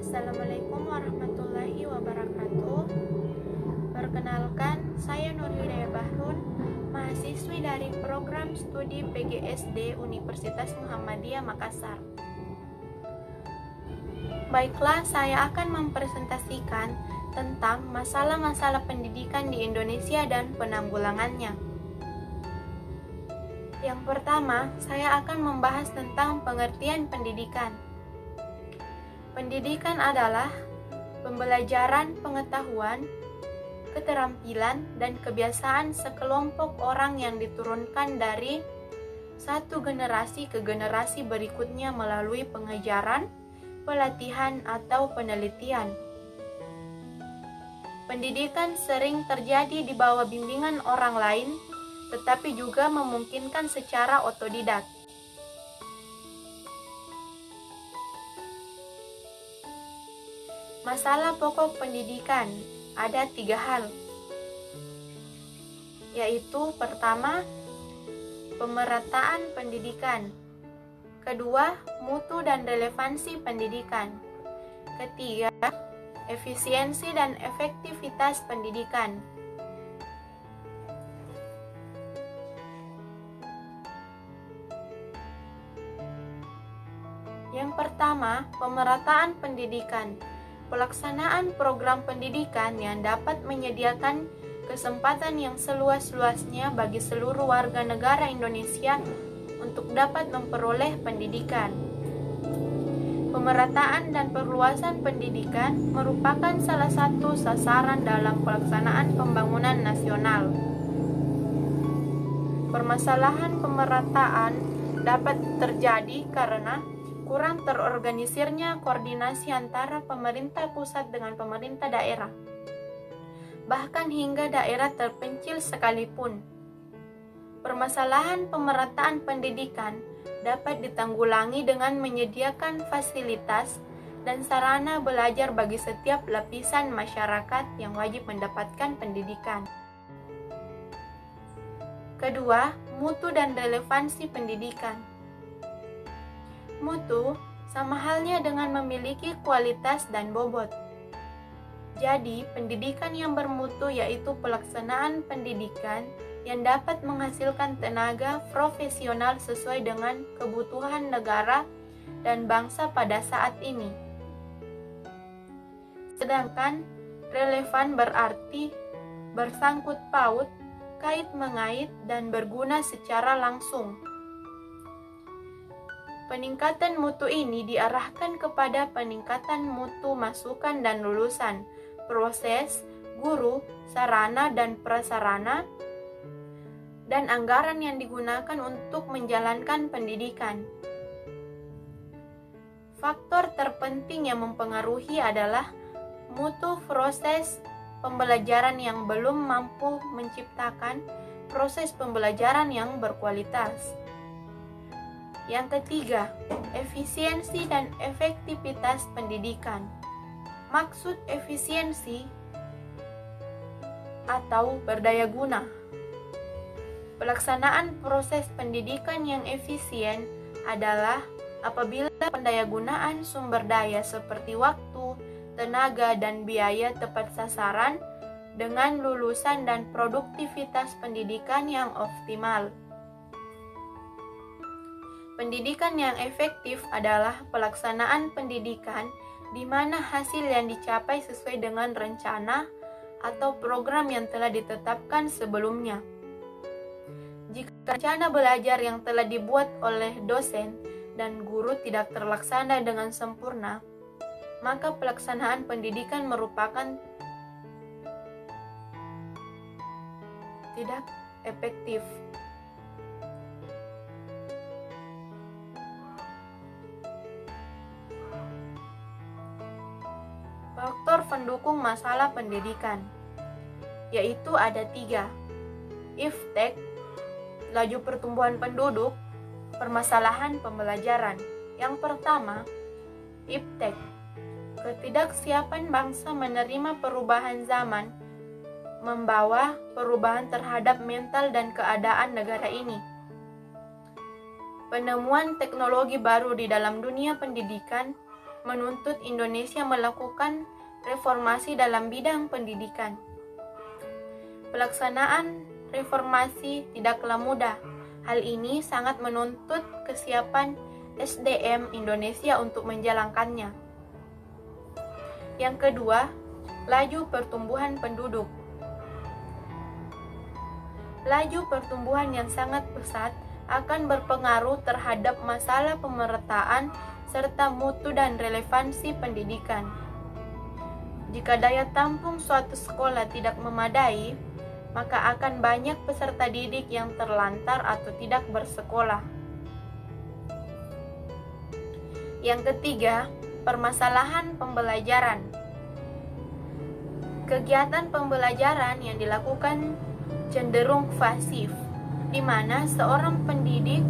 Assalamualaikum warahmatullahi wabarakatuh. Perkenalkan, saya Nur Hidayah Bahrun, mahasiswi dari program studi PGSD Universitas Muhammadiyah Makassar. Baiklah, saya akan mempresentasikan tentang masalah-masalah pendidikan di Indonesia dan penanggulangannya. Yang pertama, saya akan membahas tentang pengertian pendidikan. Pendidikan adalah pembelajaran pengetahuan, keterampilan, dan kebiasaan sekelompok orang yang diturunkan dari satu generasi ke generasi berikutnya melalui pengajaran, pelatihan, atau penelitian. Pendidikan sering terjadi di bawah bimbingan orang lain, tetapi juga memungkinkan secara otodidak. Masalah pokok pendidikan ada 3 hal, yaitu pertama, pemerataan pendidikan, kedua, mutu dan relevansi pendidikan, ketiga, efisiensi dan efektivitas pendidikan. Yang pertama, pemerataan pendidikan. Pelaksanaan program pendidikan yang dapat menyediakan kesempatan yang seluas-luasnya bagi seluruh warga negara Indonesia untuk dapat memperoleh pendidikan. Pemerataan dan perluasan pendidikan merupakan salah satu sasaran dalam pelaksanaan pembangunan nasional. Permasalahan pemerataan dapat terjadi karena kurang terorganisirnya koordinasi antara pemerintah pusat dengan pemerintah daerah, bahkan hingga daerah terpencil sekalipun. Permasalahan pemerataan pendidikan dapat ditanggulangi dengan menyediakan fasilitas dan sarana belajar bagi setiap lapisan masyarakat yang wajib mendapatkan pendidikan. Kedua, mutu dan relevansi pendidikan. Mutu sama halnya dengan memiliki kualitas dan bobot. Jadi, pendidikan yang bermutu yaitu pelaksanaan pendidikan yang dapat menghasilkan tenaga profesional sesuai dengan kebutuhan negara dan bangsa pada saat ini. Sedangkan relevan berarti bersangkut paut, kait-mengait, dan berguna secara langsung. Peningkatan mutu ini diarahkan kepada peningkatan mutu masukan dan lulusan, proses, guru, sarana dan prasarana, dan anggaran yang digunakan untuk menjalankan pendidikan. Faktor terpenting yang mempengaruhi adalah mutu proses pembelajaran yang belum mampu menciptakan proses pembelajaran yang berkualitas. Yang ketiga, efisiensi dan efektivitas pendidikan. Maksud efisiensi atau berdaya guna. Pelaksanaan proses pendidikan yang efisien adalah apabila pendayagunaan sumber daya seperti waktu, tenaga, dan biaya tepat sasaran dengan lulusan dan produktivitas pendidikan yang optimal. Pendidikan yang efektif adalah pelaksanaan pendidikan di mana hasil yang dicapai sesuai dengan rencana atau program yang telah ditetapkan sebelumnya. Jika rencana belajar yang telah dibuat oleh dosen dan guru tidak terlaksana dengan sempurna, maka pelaksanaan pendidikan merupakan tidak efektif. Faktor pendukung masalah pendidikan, yaitu ada 3. Iptek, laju pertumbuhan penduduk, permasalahan pembelajaran. Yang pertama, iptek, ketidaksiapan bangsa menerima perubahan zaman, membawa perubahan terhadap mental dan keadaan negara ini. Penemuan teknologi baru di dalam dunia pendidikan menuntut Indonesia melakukan reformasi dalam bidang pendidikan. Pelaksanaan reformasi tidaklah mudah. Hal ini sangat menuntut kesiapan SDM Indonesia untuk menjalankannya. Yang kedua, laju pertumbuhan penduduk. Laju pertumbuhan yang sangat pesat akan berpengaruh terhadap masalah pemerataan serta mutu dan relevansi pendidikan. Jika daya tampung suatu sekolah tidak memadai, maka akan banyak peserta didik yang terlantar atau tidak bersekolah. Yang ketiga, permasalahan pembelajaran. Kegiatan pembelajaran yang dilakukan cenderung pasif, di mana seorang pendidik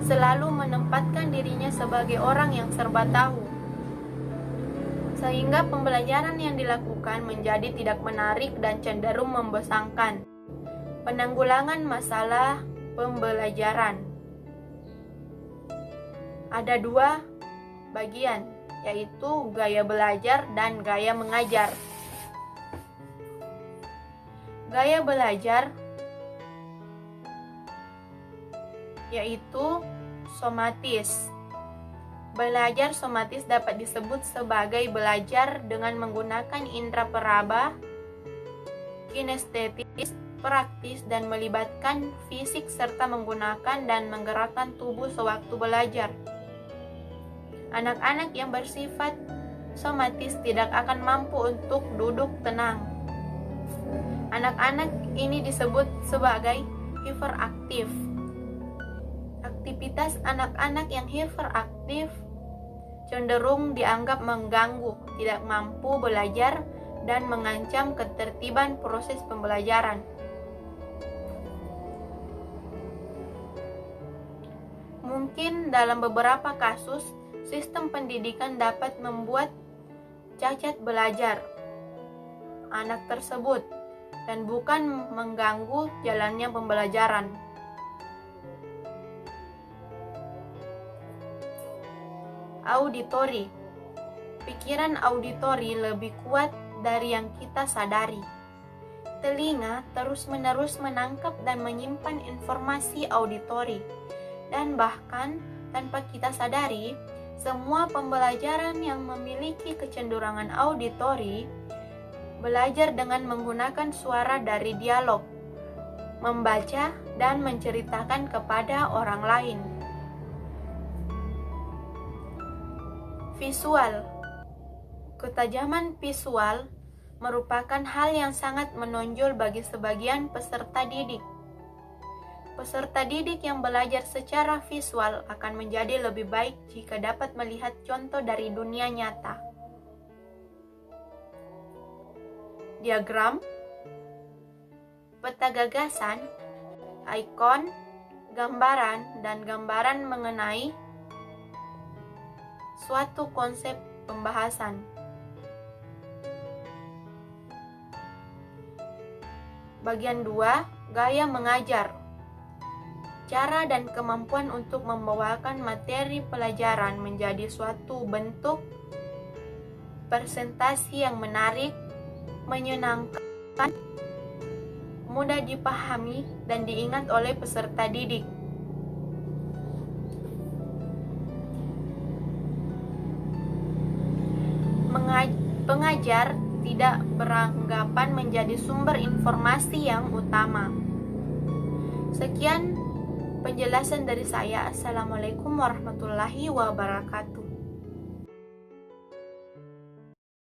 selalu menempatkan dirinya sebagai orang yang serba tahu, sehingga pembelajaran yang dilakukan menjadi tidak menarik dan cenderung membosankan. Penanggulangan masalah pembelajaran. Ada dua bagian, yaitu gaya belajar dan gaya mengajar. Gaya belajar yaitu somatis. Belajar somatis dapat disebut sebagai belajar dengan menggunakan indera peraba, kinestetis, praktis, dan melibatkan fisik serta menggunakan dan menggerakkan tubuh sewaktu belajar. Anak-anak yang bersifat somatis tidak akan mampu untuk duduk tenang. Anak-anak ini disebut sebagai hiperaktif. Aktivitas anak-anak yang hiperaktif cenderung dianggap mengganggu, tidak mampu belajar, dan mengancam ketertiban proses pembelajaran. Mungkin dalam beberapa kasus, sistem pendidikan dapat membuat cacat belajar anak tersebut dan bukan mengganggu jalannya pembelajaran. Auditori. Pikiran auditori lebih kuat dari yang kita sadari. Telinga terus-menerus menangkap dan menyimpan informasi auditori, dan bahkan tanpa kita sadari, semua pembelajaran yang memiliki kecenderungan auditori belajar dengan menggunakan suara dari dialog, membaca, dan menceritakan kepada orang lain. Visual. Ketajaman visual merupakan hal yang sangat menonjol bagi sebagian peserta didik. Peserta didik yang belajar secara visual akan menjadi lebih baik jika dapat melihat contoh dari dunia nyata. Diagram, peta gagasan, ikon, gambaran, dan gambaran mengenai suatu konsep pembahasan. Bagian 2, gaya mengajar. Cara dan kemampuan untuk membawakan materi pelajaran menjadi suatu bentuk presentasi yang menarik, menyenangkan, mudah dipahami, dan diingat oleh peserta didik. Pengajar tidak beranggapan menjadi sumber informasi yang utama. Sekian penjelasan dari saya. Assalamualaikum warahmatullahi wabarakatuh.